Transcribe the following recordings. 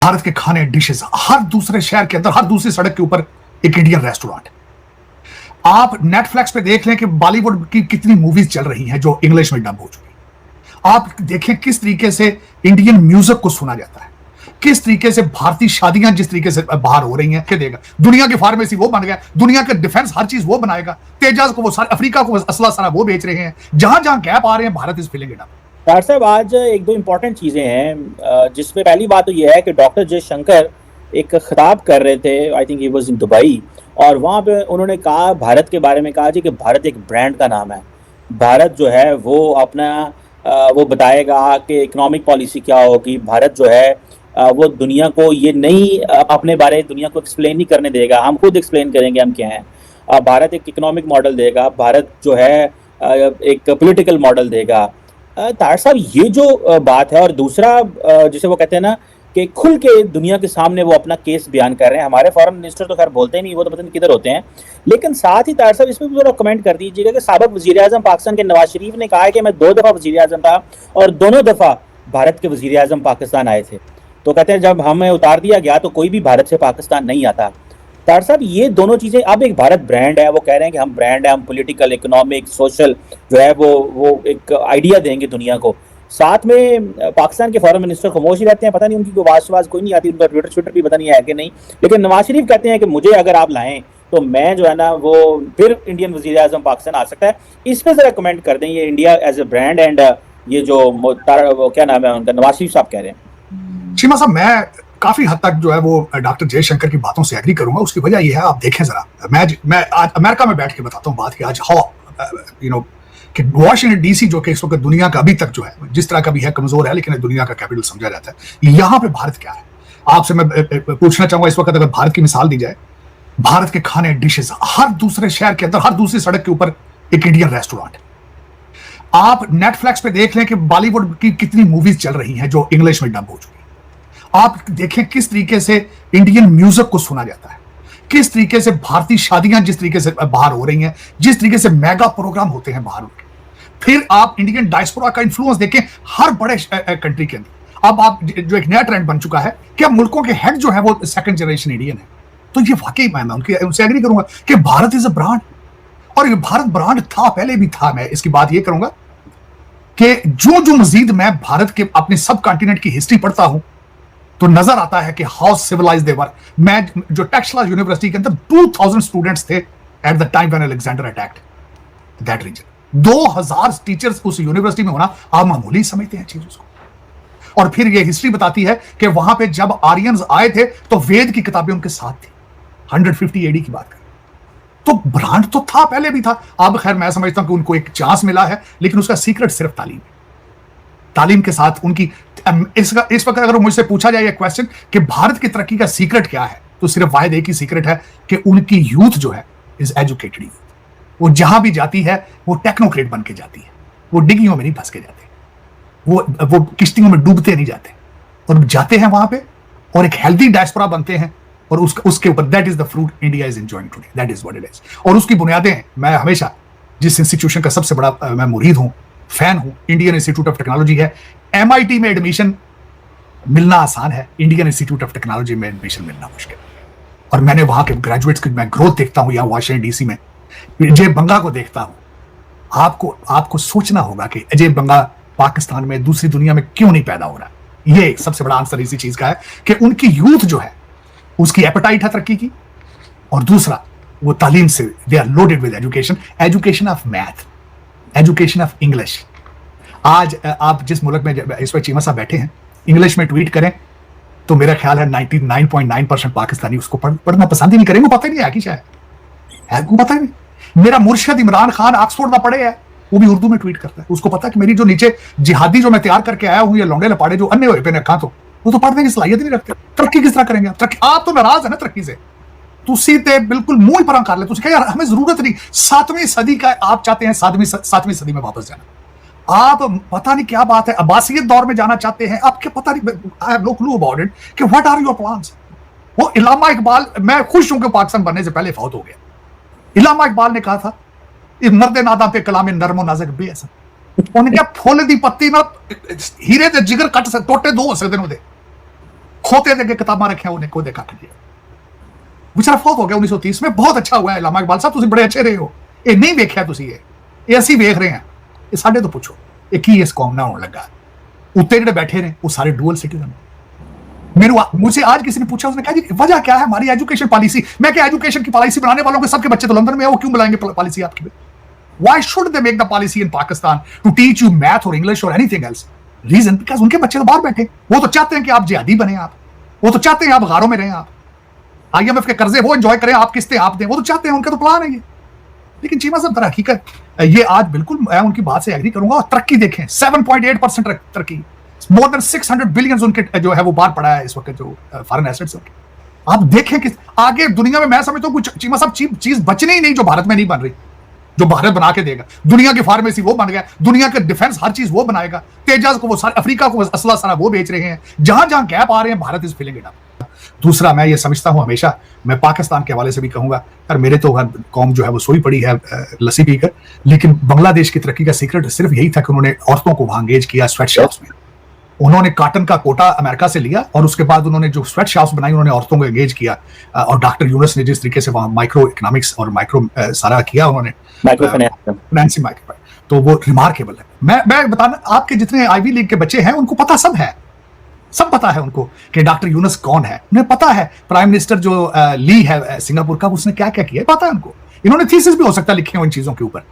भारत के खाने डिशेस हर दूसरे शहर के अंदर, हर दूसरी सड़क के ऊपर एक इंडियन रेस्टोरेंट है। आप नेटफ्लिक्स पे देख लें कि बॉलीवुड की कितनी मूवीज चल रही हैं जो इंग्लिश में डब हो चुकी। आप देखें किस तरीके से इंडियन म्यूजिक को सुना जाता है, किस तरीके से भारतीय शादियां जिस तरीके से बाहर हो रही हैं। क्या देगा दुनिया की फार्मेसी वो बन गया, दुनिया के डिफेंस हर चीज वो बनाएगा, तेजाज को वो सारे अफ्रीका को असला सारा वो बेच रहे हैं। जहां जहां गैप आ रहे हैं Bharat is filling it up. Doctor साहब, आज एक दो इम्पॉर्टेंट चीज़ें हैं जिसमें पहली बात तो ये है कि डॉक्टर जयशंकर एक खिताब कर रहे थे, I think he was in Dubai, और वहाँ पे उन्होंने कहा, भारत के बारे में कहा जी कि भारत एक ब्रांड का नाम है। भारत जो है वो अपना वो बताएगा कि इकोनॉमिक पॉलिसी क्या होगी। भारत जो है वो दुनिया को ये नहीं अपने बारे दुनिया को एक्सप्लेन नहीं करने देगा, हम खुद एक्सप्लेन करेंगे हम क्या हैं। भारत एक इकोनॉमिक मॉडल देगा, भारत जो है एक पॉलिटिकल मॉडल देगा। तार साहब, ये जो बात है, और दूसरा जिसे वो कहते हैं ना कि खुल के दुनिया के सामने वो अपना केस बयान कर रहे हैं। हमारे फॉरेन मिनिस्टर तो खैर बोलते ही नहीं, वो तो पता नहीं किधर होते हैं। लेकिन साथ ही तार साहब इसमें भी थोड़ा कमेंट कर दीजिएगा कि साबिक वज़ीर-ए-आज़म पाकिस्तान के नवाज शरीफ ने कहा है कि मैं 2 दफ़ा वज़ीर-ए-आज़म था और दोनों दफ़ा भारत के वज़ीर-ए-आज़म पाकिस्तान आए थे। तो कहते हैं जब हमें उतार दिया गया तो कोई भी भारत से पाकिस्तान नहीं आता। तार साहब, ये दोनों चीज़ें, अब एक भारत ब्रांड है, वो कह रहे हैं कि हम ब्रांड है, हम पॉलिटिकल, इकोनॉमिक, सोशल जो है वो एक आइडिया देंगे दुनिया को। साथ में पाकिस्तान के फॉरेन मिनिस्टर खामोश ही रहते हैं, पता नहीं उनकी कोई आवाज़ कोई नहीं आती, उनका ट्विटर भी पता नहीं है कि नहीं। लेकिन नवाज शरीफ कहते हैं कि मुझे अगर आप लाएं तो मैं जो है ना वो फिर इंडियन वज़ीर-ए-आज़म पाकिस्तान आ सकता है। इस पर ज़रा कमेंट कर दें, ये India as a brand and ये जो क्या नाम है उनका, नवाज शरीफ साहब कह रहे हैं। चीमा साहब, मैं काफी हद तक जो है वो डॉक्टर जयशंकर की बातों से एग्री करूंगा। उसकी वजह यह है, आप देखें जरा, मैं आज अमेरिका में बैठ के बताता हूँ बात की। आज कि वॉशिंगटन डीसी जो कि इस वक्त दुनिया का अभी तक जो है जिस तरह का भी है कमजोर है, लेकिन दुनिया का कैपिटल समझा जाता है। यहाँ पे भारत क्या है आपसे मैं पूछना चाहूंगा इस वक्त, अगर भारत की मिसाल दी जाए, भारत के खाने डिशेस हर दूसरे शहर के अंदर, हर दूसरी सड़क के ऊपर एक इंडियन रेस्टोरेंट है। आप नेटफ्लिक्स पे देख लें कि बॉलीवुड की कितनी मूवीज चल रही हैं जो इंग्लिश में डब हो चुकी। आप देखें किस तरीके से इंडियन म्यूजिक को सुना जाता है, किस तरीके से भारतीय शादियां जिस तरीके से बाहर हो रही हैं, जिस तरीके से मेगा प्रोग्राम होते हैं बाहर उनके। फिर आप इंडियन डायस्पोरा का इन्फ्लुएंस देखें हर बड़े कंट्री के अंदर। अब आप जो एक नया ट्रेंड बन चुका है कि अब मुल्कों के हेड जो है वो सेकंड जनरेशन इंडियन है। तो ये वाकई मैं उनसे एग्री करूंगा कि भारत इज अ ब्रांड, और ये भारत ब्रांड था, पहले भी था। मैं इसकी बात ये करूंगा कि जो मजीद मैं भारत के अपने सब कॉन्टिनेंट की हिस्ट्री पढ़ता हूं तो नजर आता है कि हाउ सिविलाइज्ड दे वर। मैं जो टेक्सला यूनिवर्सिटी के अंदर 2000 स्टूडेंट्स थे at the time when Alexander attacked that region. 2000 teachers उस यूनिवर्सिटी में होना आप मामूली समझते हैं चीज उसको। और फिर ये हिस्ट्री बताती है कि वहां पे जब आर्यंस आए थे तो वेद की किताबें उनके साथ थी। 150 एडी की बात करें तो ब्रांड तो था, पहले भी था। अब खैर मैं समझता हूं कि उनको एक चांस मिला है, लेकिन उसका सीक्रेट सिर्फ तालीम है। तालीम के साथ उनकी इस वक्त अगर मुझसे पूछा जाए ये क्वेश्चन कि भारत की तरक्की का सीक्रेट क्या है, तो सिर्फ वाहिद एक ही सीक्रेट है कि उनकी यूथ जो है इज एजुकेटेड यूथ। वो जहां भी जाती है वो टेक्नोक्रेट बन के जाती है, वो डिग्गियों में नहीं फंस के जाते, वो किश्तियों में डूबते नहीं जाते, और जाते हैं वहां पे और एक हेल्दी डायस्पोरा बनते हैं। और उसके ऊपर that is the fruit India is enjoying today, that is what it is. और उसकी बुनियादें हैं। मैं हमेशा जिस इंस्टीट्यूशन का सबसे बड़ा मैं मुरीद हूं, फैन हूं, इंडियन इंस्टीट्यूट ऑफ टेक्नोलॉजी है। MIT में एडमिशन मिलना आसान है, इंडियन इंस्टीट्यूट ऑफ टेक्नोलॉजी में एडमिशन मिलना मुश्किल। और मैंने वहां के ग्रेजुएट्स की मैं ग्रोथ देखता हूं, या वाशिंगटन डीसी में अजय बंगा को देखता हूं। आपको सोचना होगा कि अजय बंगा पाकिस्तान में, दूसरी दुनिया में क्यों नहीं पैदा हो रहा। ये सबसे बड़ा आंसर इसी चीज का है कि उनकी यूथ जो है उसकी एपेटाइट है तरक्की की, और दूसरा वो तालीम से they are loaded with education of math, education of English. आज आप जिस मुल्क में इस वक्त चीमा साहब बैठे हैं, इंग्लिश में ट्वीट करें तो मेरा ख्याल है 99.9% पाकिस्तानी उसको पढ़ना पसंद ही नहीं करेंगे। पता ही नहीं है कि शायद है, को पता ही नहीं। मेरा मुर्शिद इमरान खान ऑक्सफोर्ड में पढ़े है, वो भी उर्दू में ट्वीट करता है। उसको पता है कि मेरी जो नीचे जिहादी जो मैं तैयार करके आया हूं, ये लौंडे लपाड़े जो अन्य हुए पे ने कहा, तो वो तो पढ़ने की सलाहियत ही नहीं रखते। तरक्की किस तरह करेंगे आप? आप तो नाराज है ना तरक्की से, तुसी ते बिल्कुल मुंह ही पर कर ले। तुसी कह यार हमें जरूरत नहीं, 7वीं सदी का आप चाहते हैं 7वीं सदी में वापस जाना। आप पता नहीं क्या बात है, अब्बासियत दौर में जाना चाहते हैं आप, क्या पता नहीं। I have no clue about it कि व्हाट आर योर प्लान्स। वो इलामा इकबाल, मैं खुश हूं कि पाकिस्तान बनने से पहले फौत हो गया। इलामा इकबाल ने कहा था इस मर्द नादा पे कलाम नरमो नाज़िक बेअसर। उन्हें क्या फुल दी पत्ती ना हीरे दे जिगर कट से टोटे दो हो सकते हैं। खोते देके किताबा रखिया उन्हें कोई देखा नहीं बेचारा फौत हो गया 1930 में। बहुत अच्छा हुआ है अल्लामा इकबाल साहब, तुम बड़े अच्छे रहे हो। ये नहीं वेख्या तुसी, ये असि वेख रहे हैं, ये साडे तो पूछो ये की इस कौम ना होने लगा। उत्ते ਜਿਹੜੇ बैठे ने वो सारे डुअल सिटीजन। मुझसे आज किसी ने पूछा, उसने कहा जी वजह क्या है हमारी एजुकेशन पॉलिसी। मैं क्या एजुकेशन की पॉलिसी बनाने वालों के सबके बच्चे तो लंदन में है, वो क्यों बुलाएंगे पॉलिसी आपकी? Why should they make the policy in Pakistan to teach you math और इंग्लिश और एनीथिंग एल्स? रीजन बिकॉज उनके बच्चे तो बाहर बैठे, वो तो चाहते हैं कि आप जिहादी बने, आप वो तो चाहते हैं आप गारों में रहें, आप IMF के कर्जे वो एंजॉय करें, आप किस्तें आप दें, वो तो चाहते हैं, उनका तो प्लान है ये। लेकिन चीमा साहब दर हकीकत ये आज बिल्कुल मैं उनकी बात से एग्री करूंगा। और तरक्की देखें 7.8% तरक्की, मोर देन 600 बिलियन उनके जो है वो बाहर पड़ा है इस वक्त जो फॉरेन एसेट्स। आप देखें कि आगे दुनिया में मैं समझता हूं कुछ चीमा साहब चीज बचनी ही नहीं जो भारत में नहीं बन रही, जो भारत बना के देगा। दुनिया की फार्मेसी वो बन गया, दुनिया के डिफेंस हर चीज वो बनाएगा, तेजाज को वो सारे अफ्रीका को असला सारा वो बेच रहे हैं। जहां जहां गैप आ रहे हैं Bharat is filling it up. दूसरा मैं ये समझता हूं हमेशा, मैं पाकिस्तान के हवाले से भी कहूंगा यार मेरे तो हर कौम जो है वो सोई पड़ी है लस्सी पीकर, लेकिन बांग्लादेश की तरक्की का सीक्रेट सिर्फ यही था कि उन्होंने औरतों को वहां एंगेज किया स्वेट शॉप्स में। उन्होंने कॉटन का कोटा अमेरिका से लिया और उसके बाद उन्होंने जो स्वेट शॉप्स बनाई उन्होंने औरतों को एंगेज किया। और डॉक्टर यूनुस ने जिस तरीके से वहां माइक्रो इकोनॉमिक्स और माइक्रो सारा किया उन्होंने, माइक्रो फाइनेंसिंग माइक्रो, तो वो रिमार्केबल है। मैं बताना, आपके जितने आईवी लीग के बच्चे हैं उनको पता सब है, सब पता है उनको कि डॉक्टर यूनुस कौन है। उन्हें पता है प्राइम मिनिस्टर जो ली है सिंगापुर का, उसने क्या क्या किया पता है उनको। इन्होंने थीसिस भी हो सकता है लिखे हो इन चीजों के ऊपर,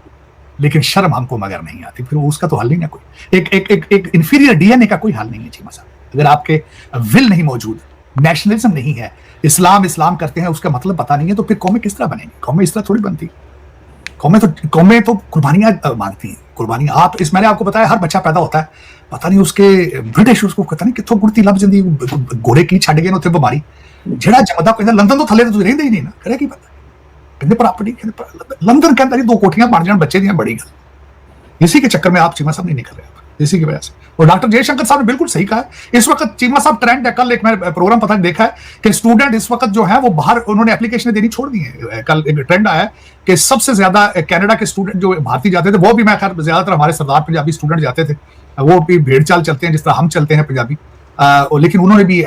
लेकिन शर्म हमको मगर नहीं आती, फिर उसका तो हल नहीं है कोई। एक इंफीरियर डीएनए का कोई हल नहीं है चीमा साहब। अगर आपके विल नहीं मौजूद, नेशनलिज्म नहीं है, इस्लाम करते हैं उसका मतलब पता नहीं है, तो फिर कौमें किस तरह बनेंगी? कौमें इस तरह थोड़ी बनती। कौमें तो कुर्बानियां मांगती हैं, कुर्बानियां। आप मैंने आपको बताया हर बच्चा पैदा होता है, पता नहीं उसके ब्रिटिश उसको पता नहीं कितों गुड़ती लभ जाती गोरे की छड़ गए उत्थे बीमारी जेड़ा जमदा कोई लंदन तो थले तो रहिंदे ही नहीं ना, करे की पता कहते प्रॉपर्टी लंदन के अंदर ही 2 कोठियां बन जान बच्चे दी बड़ी गल। इसी के चक्कर में आप चीमा साहब नहीं कर रहे, इसी की वजह से। और डॉक्टर जयशंकर साहब ने बिल्कुल सही कहा है। इस वक्त चीमा साहब ट्रेंड है, कल एक मैंने प्रोग्राम पता देखा है कि स्टूडेंट इस वक्त जो है वो बाहर उन्होंने एप्लीकेशन देनी छोड़ दी है। कल एक ट्रेंड आया है कि सबसे ज्यादा कनाडा के स्टूडेंट जो भारतीय जाते थे, वो भी मैं खैर ज्यादातर हमारे सरदार पंजाबी स्टूडेंट जाते थे, वो भी भेड़ चाल चलते हैं जिस तरह हम चलते हैं पंजाबी। लेकिन उन्होंने भी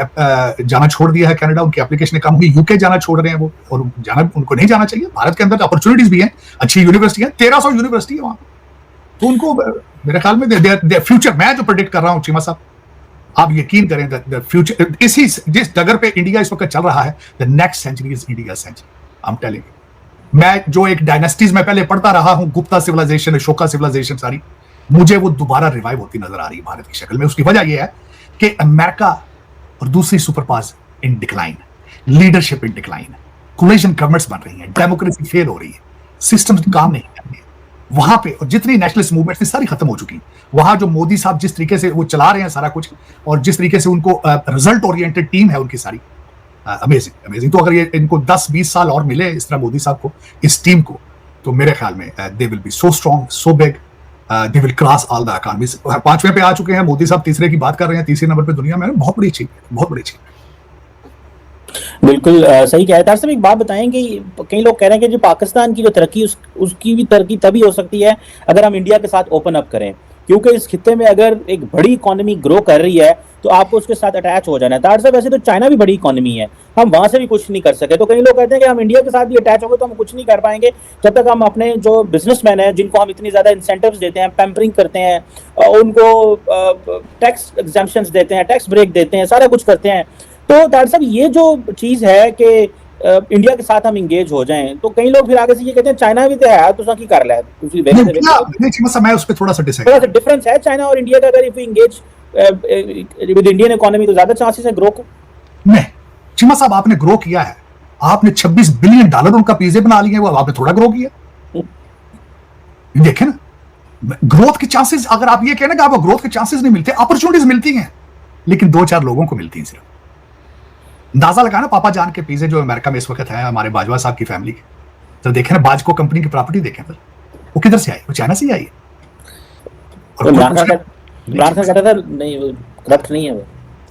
जाना छोड़ दिया है कनाडा, उनकी एप्लीकेशन कम हुई। यूके जाना छोड़ रहे हैं वो, और जाना उनको नहीं जाना चाहिए। भारत के अंदर अपॉर्चुनिटीज भी हैं, अच्छी यूनिवर्सिटी है, 1300 यूनिवर्सिटी है वहां, तो उनको मेरे ख्याल में फ्यूचर मैं जो प्रेडिक्ट कर रहा हूं चीमा साहब, आप यकीन करें द फ्यूचर इसी जिस डगर पे इंडिया इस वक्त चल रहा है, the next century is India century. I am telling you, मैं जो एक डायनेस्टीज में पहले पढ़ता रहा हूं, गुप्ता सिविलाइजेशन, अशोका सिविलाइजेशन, सारी मुझे वो दोबारा रिवाइव होती नजर आ रही है भारत की शक्ल में। उसकी वजह यह है कि अमेरिका और दूसरी super powers in decline, leadership in decline, coalition governments बन रही हैं, डेमोक्रेसी फेल हो रही है, सिस्टम्स काम नहीं कर रहे वहां पे, और जितनी नेशनलिस्ट मूवमेंट्स थी सारी खत्म हो चुकी। वहां जो मोदी साहब जिस तरीके से वो चला रहे हैं सारा कुछ, और जिस तरीके से उनको रिजल्ट ओरिएंटेड टीम है उनकी सारी, अमेजिंग अमेजिंग। तो अगर ये इनको 10-20 साल और मिले इस तरह मोदी साहब को, इस टीम को, तो मेरे ख्याल में they will be so strong, so big, they will cross all the economies. 5वें पे आ चुके हैं, मोदी साहब 3रे की बात कर रहे हैं, 3रे नंबर पे दुनिया में। बहुत बड़ी चीज, बहुत बड़ी चीज। बिल्कुल सही कहा है। तार साहब एक बात बताएं कि कई लोग कह रहे हैं कि जो पाकिस्तान की जो तरक्की उसकी भी तरक्की तभी हो सकती है अगर हम इंडिया के साथ ओपन अप करें, क्योंकि इस खित्ते में अगर एक बड़ी इकोनॉमी ग्रो कर रही है तो आपको उसके साथ अटैच हो जाना है। तार साहब वैसे तो चाइना भी बड़ी इकोनॉमी है, हम वहां से भी कुछ नहीं कर सके, तो कई लोग कहते हैं कि हम इंडिया के साथ भी अटैच हो गए तो हम कुछ नहीं कर पाएंगे जब तक हम अपने जो बिजनेसमैन हैं जिनको हम इतनी ज्यादा इंसेंटिव्स देते हैं, पैम्परिंग करते हैं, उनको टैक्स एग्जेम्पशंस देते हैं, टैक्स ब्रेक देते हैं, सारा कुछ करते हैं। तो डॉक्टर साहब ये जो चीज है कि इंडिया के साथ हम इंगेज हो जाएं, तो कई लोग फिर आगे से ये कहते हैं चाइना भी तो है तो की कर ले, मैं उस पे थोड़ा सा डिफरेंस है चाइना और इंडिया का। अगर if we engage with Indian economy तो ज्यादा चांसेस है ग्रो को। नहीं चिमा साहब, आपने ग्रो किया है, आपने $26 बिलियन उनका पीजे बना लिए, वो आपने थोड़ा ग्रो किया। देखे ना ग्रोथ के चांसेस, अगर आप ये कहना कि आपको ग्रोथ के चांसेस नहीं मिलते, अपॉर्चुनिटीज मिलती हैं, लेकिन 2-4 लोगों को मिलती हैं सिर्फ। अंदाजा लगाना पापा जान के पीजे जो अमेरिका में इस वक्त है, हमारे बाजवा साहब की फैमिली के, तो देखें ना बाजको कंपनी की प्रॉपर्टी देखें, वो किधर से आई? वो चाइना से ही आई है। नहीं करप्ट नहीं है वो,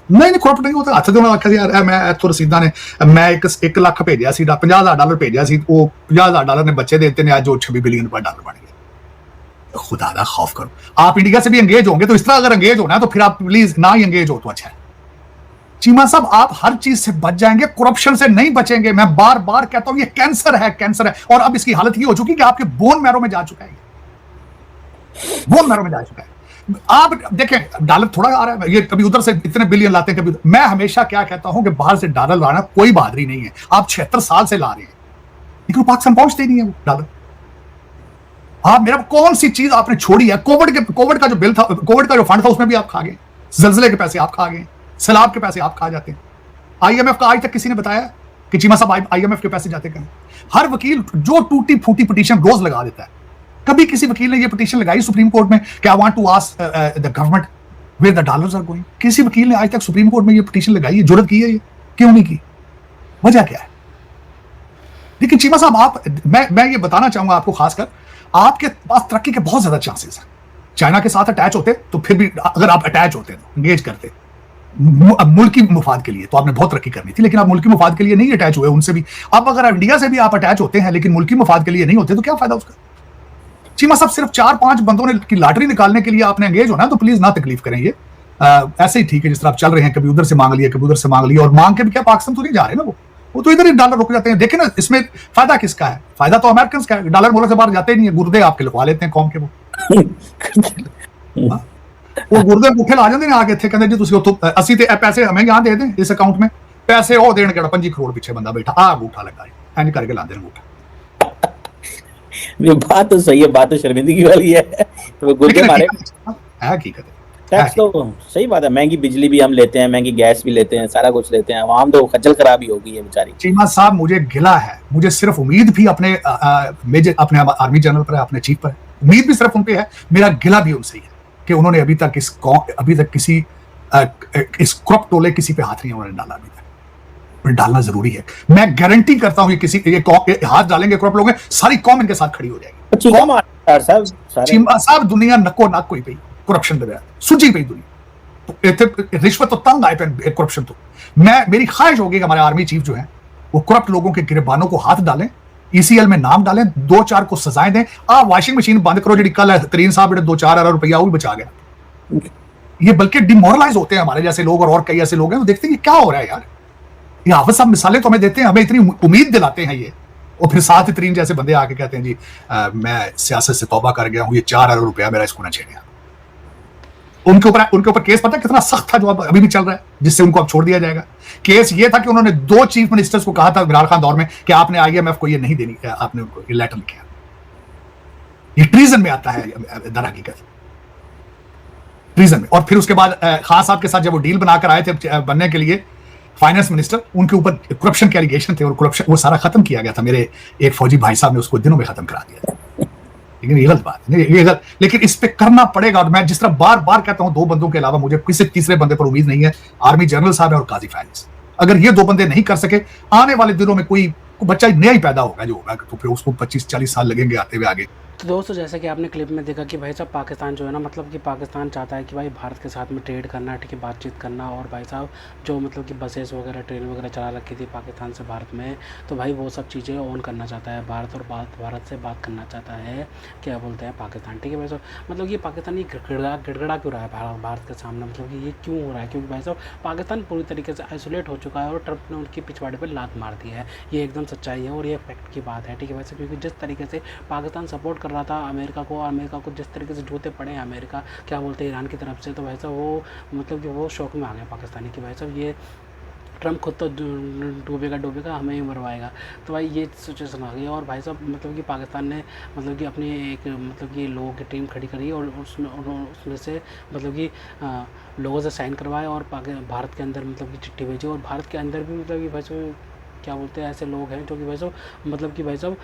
नहीं करप्ट नहीं होता। अच्छा तो मैं यार मैं इथों रसीदा ने मैं एक लाख भेजा सी, $50,000 भेजा सी, वो $50,000 ने बच्चे देते ने, आज वो $26 बिलियन बन गया। खुदा दा खौफ करो। आप इंडिया से भी एंगेज होंगे तो इस तरह अगर एंगेज होना है तो फिर आप प्लीज ना ही एंगेज हो तो अच्छा है। चीमा साहब आप हर चीज से बच जाएंगे, करप्शन से नहीं बचेंगे। मैं बार बार कहता हूं ये कैंसर है, कैंसर है। और अब इसकी हालत ये हो चुकी कि आपके बोन मैरो में जा चुका है, बोन मैरो में जा चुका है। आप देखें डॉलर थोड़ा आ रहा है, ये कभी उधर से इतने बिलियन लाते हैं, कभी उधर। मैं हमेशा क्या कहता हूं कि बाहर से डॉलर लाना कोई बहादुरी नहीं है। आप 76 साल से ला रहे हैं, लेकिन पाकिस्तान पहुंचते नहीं है वो डॉलर। आप मेरा कौन सी चीज आपने छोड़ी है? कोविड का जो बिल था, कोविड का जो फंड था, उसमें भी आप खा गए। जलजले के पैसे आप खा गए, सैलाब के पैसे आप खा जाते हैं। आईएमएफ का आज तक किसी ने बताया कि चीमा साहब आईएमएफ के पैसे जाते कहीं? हर वकील जो टूटी फूटी पिटीशन रोज लगा देता है। कभी किसी वकील ने ये पिटीशन लगाई सुप्रीम कोर्ट में कि I want to ask the government where the dollars are going? किसी वकील ने आज तक सुप्रीम कोर्ट में ये पिटीशन लगाई है? जुर्रत की है? ये क्यों नहीं की? वजह क्या है? लेकिन चीमा साहब आप, मैं ये बताना चाहूंगा आपको, खासकर आपके पास तरक्की के बहुत ज्यादा चांसेस हैं। चाइना के साथ अटैच होते तो फिर भी, अगर आप अटैच होते तो एंगेज करते मुल्की मुफाद के लिए, तो आपने बहुत तरक्की करनी थी। लेकिन आप मुल्की मुफाद के लिए नहीं अटैच हुए उनसे भी। अब अगर इंडिया से भी आप अटैच होते हैं लेकिन मुल्की मुफाद के लिए नहीं होते, तो क्या फायदा उसका? चीमा साहब सिर्फ 4-5 बंदों ने की लॉटरी निकालने के लिए आपने एंगेज होना, तो प्लीज ना तकलीफ करें। ये ऐसे ही ठीक है जिस तरह आप चल रहे हैं, कभी उधर से मांग लिया, कभी उधर से मांग लिया। और मांग के भी क्या पाकिस्तान तो नहीं जा रहे ना, वो तो इधर ही डॉलर रुक जाते हैं। देखें ना, इसमें फायदा किसका है? फायदा तो अमेरिकन का है। डॉलर मुल्क से बाहर जाते ही नहीं है, गुर्दे आपके लिखवा लेते हैं कौम के। वो गुर्दे भूखे ला जाते हैं आगे थे, कहते जी तुसी तो 80 ते पैसे हमें यहाँ दे दें इस अकाउंट में, पैसे वो देने के 25 करोड़ पीछे बंदा बैठा, आ अंगूठा लगा है, एंड करके लाते हैं अंगूठा। ये बात तो सही है, बात तो शर्मिंदगी वाली है। तो गुर्दे मारे हकीकत है। टैक्स तो सही बात है। महंगी बिजली भी हम लेते हैं, महंगी गैस भी लेते हैं, सारा कुछ लेते हैं। आवाम तो खज्जल खराबी होगी है बेचारी। चीमा साहब मुझे गिला है, मुझे सिर्फ उम्मीद भी अपने मेजर, अपने आर्मी जनरल पर है, अपने चीफ पर, उम्मीद भी सिर्फ उन पे है, मेरा गिला भी उनसे ही है कि उन्होंने अभी तक किसी इस क्रॉप टोले किसी पे हाथ नहीं उन्होंने डाला अभी तक। डालना जरूरी है। मैं गारंटी करता हूं कि ये हाथ डालेंगे क्रॉप लोग, सारी कौम इनके साथ खड़ी हो जाएगी। चीमा साहब दुनिया नको नाक कोई पई करप्शन दे सुझी पई दुनिया, तो इतने रिश्वत तो तंग आए पे करप्शन। तो मेरी ख्वाहिश होगी कि हमारे आर्मी चीफ जो है वो करप्ट लोगों के गिरबानों को हाथ डालें, ईसीएल में नाम डालें, 2-4 को सजाएं दें। वॉशिंग मशीन बंद करो जी कल तरीन साहब 2-4 अरब रुपया वो भी बचा गया। ये बल्कि डिमोरलाइज होते हैं हमारे जैसे लोग, और कई ऐसे लोग हैं वो देखते हैं क्या हो रहा है यार। ये हाफिज साहब मिसालें तो हमें देते हैं, हमें इतनी उम्मीद दिलाते हैं ये, और फिर साथ तरीन जैसे बंदे आके कहते हैं जी मैं सियासत से तौबा कर गया हूं, ये 4 अरब रुपया मेरा इसको ना छेड़िया। उनके ऊपर केस पता है कितना सख्त था जो अभी भी चल रहा है, जिससे उनको अब छोड़ दिया जाएगा। केस ये था कि उन्होंने 2 चीफ मिनिस्टर्स को कहा था इमरान खान दौर में कि आपने आईएमएफ को ये नहीं देनी, आपने उनको ये लेटर लिखा। ये ट्रीजन में आता है दर हकीकत, ट्रीजन में। और फिर उसके बाद खान साहब के साथ जब वो डील बनाकर आए थे बनने के लिए फाइनेंस मिनिस्टर, उनके ऊपर करप्शन के एलिगेशन थे और करप्शन वो सारा खत्म किया गया था। मेरे एक फौजी भाई साहब ने उसको दिनों में खत्म करा दिया था। लेकिन ये गलत बात नहीं, ये गलत, लेकिन इस पे करना पड़ेगा। और मैं जिस तरह बार बार कहता हूं, 2 बंदों के अलावा मुझे किसी तीसरे बंदे पर उम्मीद नहीं है। आर्मी जनरल साहब है और काजी फायज, अगर ये 2 बंदे नहीं कर सके, आने वाले दिनों में कोई बच्चा नया ही पैदा होगा जो होगा, तो फिर उसको 25-40 साल लगेंगे आते हुए आगे। तो दोस्तों जैसा कि आपने क्लिप में देखा कि भाई साहब पाकिस्तान जो है ना, मतलब कि पाकिस्तान चाहता है कि भाई भारत के साथ में ट्रेड करना, ठीक है, बातचीत करना। और भाई साहब जो मतलब कि बसेस वगैरह ट्रेन वगैरह चला रखी थी पाकिस्तान से भारत में, तो भाई वो सब चीज़ें ऑन करना चाहता है भारत, और भारत से बात करना चाहता है, क्या बोलते हैं, पाकिस्तान, ठीक है भाई साहब। मतलब ये पाकिस्तान ये गिड़गड़ा क्यों रहा है भारत के सामने, मतलब कि ये क्यों हो रहा है? क्योंकि भाई साहब पाकिस्तान पूरी तरीके से आइसोलेट हो चुका है और ट्रंप ने उनकी पिछवाड़े पर लात मार दी है। ये एकदम सच्चाई है और ये फैक्ट की बात है, ठीक है भाई साहब। क्योंकि जिस तरीके से पाकिस्तान सपोर्ट कर रहा था अमेरिका को जिस तरीके से जूते पड़े हैं अमेरिका, क्या बोलते हैं, ईरान की तरफ से, तो वैसा वो मतलब कि वो शौक में आ गया पाकिस्तानी कि भाई साहब ये ट्रम्प खुद तो डूबेगा हमें ही मरवाएगा। तो भाई ये सिचुएशन आ गई। और भाई साहब मतलब कि पाकिस्तान ने मतलब कि अपनी एक मतलब कि लोगों की टीम खड़ी करी और उसमें से मतलब कि लोगों से साइन करवाए और भारत के अंदर मतलब कि चिट्ठी भेजी। और भारत के अंदर भी मतलब कि भाई साहब क्या बोलते हैं, ऐसे लोग हैं जो कि भाई साहब मतलब कि भाई साहब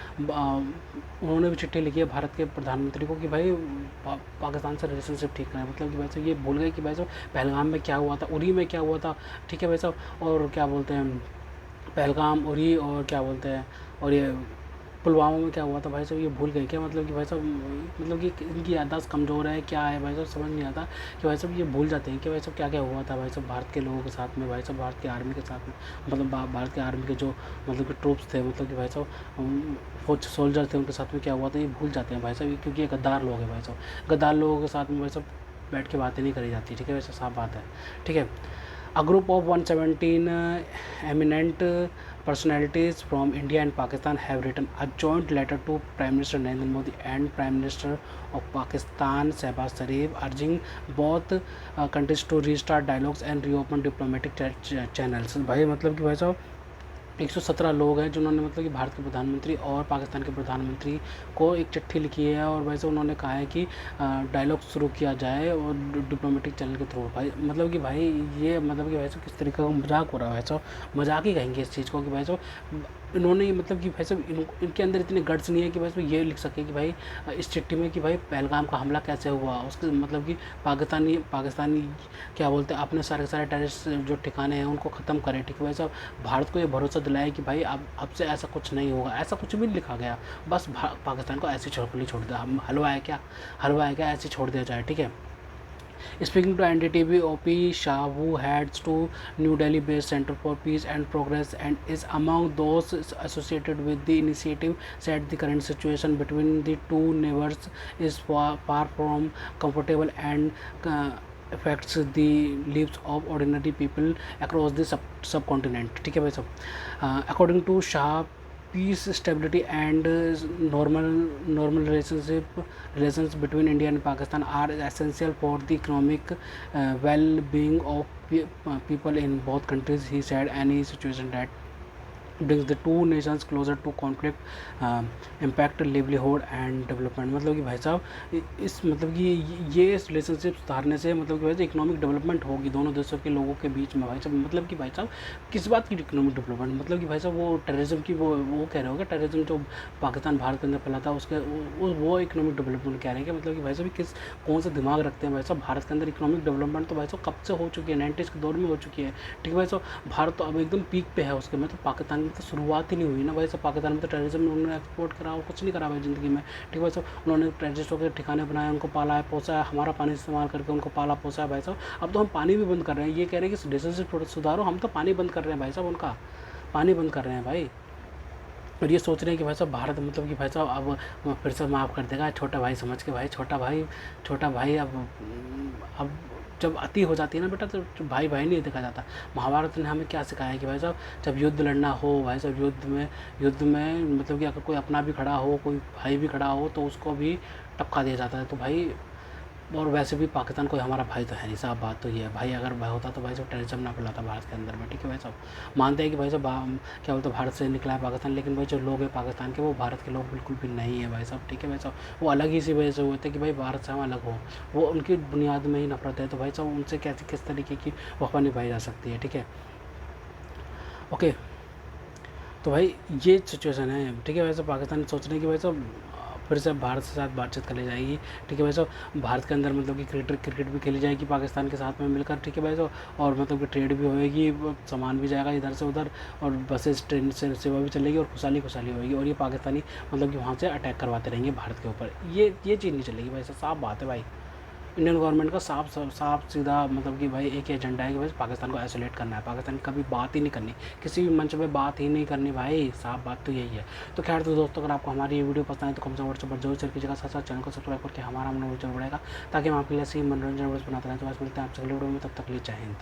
उन्होंने भी चिट्ठी लिखी है भारत के प्रधानमंत्री को कि भाई पाकिस्तान से रिलेशनशिप ठीक करें। मतलब कि भाई साहब ये भूल गए कि भाई साहब पहलगाम में क्या हुआ था, उरी में क्या हुआ था, ठीक है भाई साहब, और क्या बोलते हैं पहलगाम, उरी, और क्या बोलते हैं, और ये पुलवामा में क्या हुआ था भाई साहब, ये भूल गए क्या? मतलब कि भाई साहब मतलब कि इनकी याददाश्त कमज़ोर है क्या है भाई साहब, समझ नहीं आता कि भाई साहब ये भूल जाते हैं कि भाई साहब क्या क्या हुआ था भाई साहब भारत के लोगों के साथ में, भाई साहब भारत की आर्मी के साथ में, मतलब भारत के आर्मी के जो मतलब कि ट्रूप्स थे, मतलब कि भाई साहब सोल्जर थे, उनके साथ में क्या हुआ था ये भूल जाते हैं भाई साहब, क्योंकि ये गद्दार लोग हैं भाई साहब। गद्दार लोगों के साथ में भाई साहब बैठ के बातें नहीं करी जाती, ठीक है, वैसे साफ बात है, ठीक है। A group of 117 eminent personalities from India and Pakistan have written a joint letter to Prime Minister Narendra Modi and Prime Minister of Pakistan Shehbaz Sharif, urging both countries to restart dialogues and reopen diplomatic channels। भाई मतलब कि भाई साहब 117 लोग हैं जिन्होंने मतलब कि भारत के प्रधानमंत्री और पाकिस्तान के प्रधानमंत्री को एक चिट्ठी लिखी है, और वैसे उन्होंने कहा है कि डायलॉग शुरू किया जाए और डिप्लोमेटिक चैनल के थ्रू। भाई मतलब कि भाई ये मतलब कि भाई साहब किस तरीके का मजाक हो रहा है भाई साहब, मजाक ही कहेंगे इस चीज़ को कि भाई साहब इन्होंने मतलब कि भाई साहब इनके अंदर इतने गट्स नहीं है कि भाई साहब ये लिख सके कि भाई इस चिट्ठी में कि भाई पहलगाम का हमला कैसे हुआ, उसके मतलब कि पाकिस्तानी क्या बोलते हैं अपने सारे सारे टेररिस्ट जो ठिकाने हैं उनको ख़त्म करें। ठीक है भाई साहब, भारत को ये भरोसा दिलाए कि भाई अब से ऐसा कुछ नहीं होगा, ऐसा कुछ भी नहीं लिखा गया, बस पाकिस्तान को ऐसे छोड़ दिया। हलवा है क्या ऐसे छोड़ दिया जाए। ठीक है। Speaking to NDTV, OP Shah, who heads to New Delhi-based Center for Peace and Progress and is among those associated with the initiative, said the current situation between the two neighbors is far from comfortable and affects the lives of ordinary people across the subcontinent। ठीक है भाई साहब। According to Shah, peace, stability and normal relations between India and Pakistan are essential for the economic well-being of people in both countries। He said any situation that brings the two nations closer to conflict impact livelihood and development। मतलब कि भाई साहब इस मतलब कि ये relationship सुधारने से मतलब कि भाई साहब इकोनॉमिक डेवलपमेंट होगी दोनों देशों के लोगों के बीच में। भाई साहब मतलब कि भाई साहब किस बात की इकोनॉमिक डेवलपमेंट, मतलब कि भाई साहब वो टेररिज्म की वो कह रहे हो क्या, टेररिज्म जो पाकिस्तान भारत के अंदर फैला था उसके वो इकोनॉमिक डेवलपमेंट कह रहे हैं कि मतलब कि भाई साहब कौन सा दिमाग रखते हैं भाई साहब। भारत के अंदर इकोनॉमिक डेवलपमेंट तो भाई साहब कब से हो चुकी है, 90s के दौर में हो चुकी है। ठीक है भाई साहब, भारत तो अब एकदम पीक पे है उसके में, तो पाकिस्तान तो शुरुआत ही नहीं हुई ना भाई साहब। पाकिस्तान में तो टेररिज्म में उन्होंने एक्सपोर्ट करा और कुछ नहीं करा भाई ज़िंदगी में। ठीक है भाई साहब, उन्होंने टेररिस्टों के ठिकाने बनाए, उनको पाला है पोसा है, हमारा पानी इस्तेमाल करके उनको पाला पोसा है भाई साहब। अब तो हम पानी भी बंद कर रहे हैं, ये कह रहे हैं कि रिलेशनशिप सुधारो, हम तो पानी बंद कर रहे हैं भाई साहब, उनका पानी बंद कर रहे हैं भाई। और ये सोच रहे हैं कि भाई साहब भारत मतलब कि भाई साहब अब फिर से माफ़ कर देगा छोटा भाई समझ के। भाई छोटा भाई अब जब अति हो जाती है ना बेटा तो भाई नहीं देखा जाता। महाभारत ने हमें क्या सिखाया है कि भाई साहब जब युद्ध लड़ना हो भाई साहब युद्ध में मतलब कि अगर कोई अपना भी खड़ा हो, कोई भाई भी खड़ा हो तो उसको भी टपका दिया जाता है। तो भाई और वैसे भी पाकिस्तान कोई हमारा भाई तो है नहीं साहब, बात तो ये है। भाई अगर भाई होता तो भाई साहब टेररिज्म ना फैलाता भारत के अंदर में। ठीक है भाई साहब, मानते हैं कि भाई साहब क्या बोलते भारत से निकला है पाकिस्तान, लेकिन भाई जो लोग हैं पाकिस्तान के वो भारत के लोग बिल्कुल भी नहीं है भाई साहब। ठीक है भाई साहब, वो अलग ही इसी वजह से हुए थे कि भाई भारत से हम अलग हो, वो उनकी बुनियाद में ही नफरत है। तो भाई साहब उनसे कैसे किस तरीके की वफा निभाई जा सकती है। ठीक है ओके, तो भाई ये सिचुएशन है। ठीक है भाई साहब, पाकिस्तान सोच रहे हैं कि भाई साहब फिर से भारत के साथ बातचीत कर ली जाएगी। ठीक है भाई साहब, भारत के अंदर मतलब कि क्रिकेट भी खेली जाएगी पाकिस्तान के साथ में मिलकर। ठीक है भाई साहब, और मतलब कि ट्रेड भी होएगी, सामान भी जाएगा इधर से उधर, और बसेस ट्रेन से सेवा भी चलेगी और खुशहाली होएगी। और ये पाकिस्तानी मतलब कि वहाँ से अटैक करवाते रहेंगे भारत के ऊपर। ये चीज़ नहीं चलेगी भाई साहब, साफ बात है भाई। इंडियन गवर्नमेंट का साफ सीधा मतलब कि भाई एक ही एजेंडा है कि भाई पाकिस्तान को आइसोलेट करना है, पाकिस्तान की कभी बात ही नहीं करनी, किसी भी मंच पे बात ही नहीं करनी भाई, साफ बात तो यही है। तो खैर तो दोस्तों, अगर आपको हमारी ये वीडियो पसंद है तो कम से कम व्हाट्सएप पर जरूर शेयर कीजिएगा, साथ साथ चैनल को सब्सक्राइब करके हमारा मनोरंजन बढ़ेगा, ताकि हम आपके लिए ऐसे ही मनोरंजन वीडियोस बनाते रहें। तो आज मिलते हैं आपसे अगले वीडियो में, तब तक के लिए जय हिंद।